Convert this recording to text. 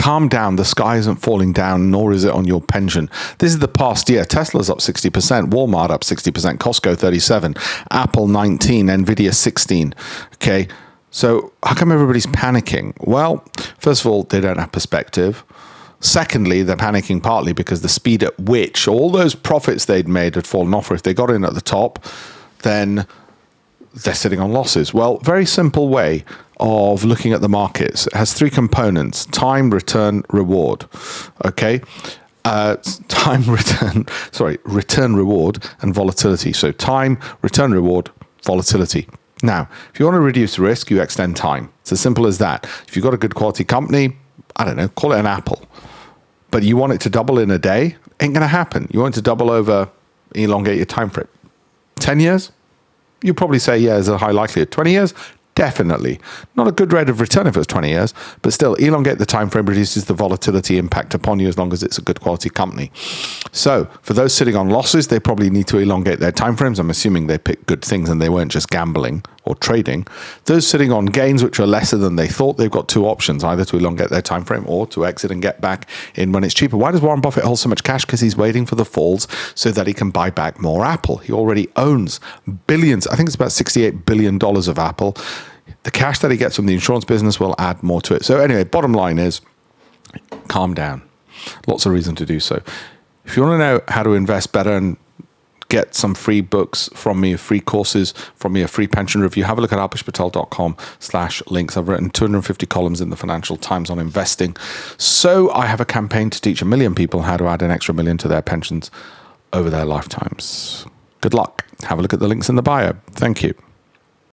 calm down. The sky isn't falling down, nor is it on your pension. This is the past year. Tesla's up 60%, Walmart up 60%, Costco 37%, Apple 19%, Nvidia 16%. Okay, so how come everybody's panicking? Well, first of all, they don't have perspective. Secondly, they're panicking partly because the speed at which all those profits they'd made had fallen off, or if they got in at the top, then they're sitting on losses. Well, very simple way of looking at the markets. It has three components: time, return, reward. Okay? Return, reward, and volatility. So time, return, reward, volatility. Now, if you want to reduce risk, you extend time. It's as simple as that. If you've got a good quality company, I don't know, call it an Apple, but you want it to double in a day, ain't going to happen. You want it to double over, elongate your time frame. 10 years? You probably say, yeah, there's a high likelihood. 20 years? Definitely. Not a good rate of return if it was 20 years, but still, elongate the time frame, reduces the volatility impact upon you as long as it's a good quality company. So for those sitting on losses, they probably need to elongate their time frames. I'm assuming they picked good things and they weren't just gambling or trading. Those sitting on gains, which are lesser than they thought, they've got two options: either to elongate their time frame or to exit and get back in when it's cheaper. Why does Warren Buffett hold so much cash? Because he's waiting for the falls so that he can buy back more Apple. He already owns billions. I think it's about $68 billion of Apple. The cash that he gets from the insurance business will add more to it. So anyway, bottom line is, calm down. Lots of reason to do so. If you want to know how to invest better and get some free books from me, free courses from me, a free pension review, have a look at alpeshpatel.com/links. I've written 250 columns in the Financial Times on investing. So I have a campaign to teach 1 million people how to add an extra $1 million to their pensions over their lifetimes. Good luck. Have a look at the links in the bio. Thank you.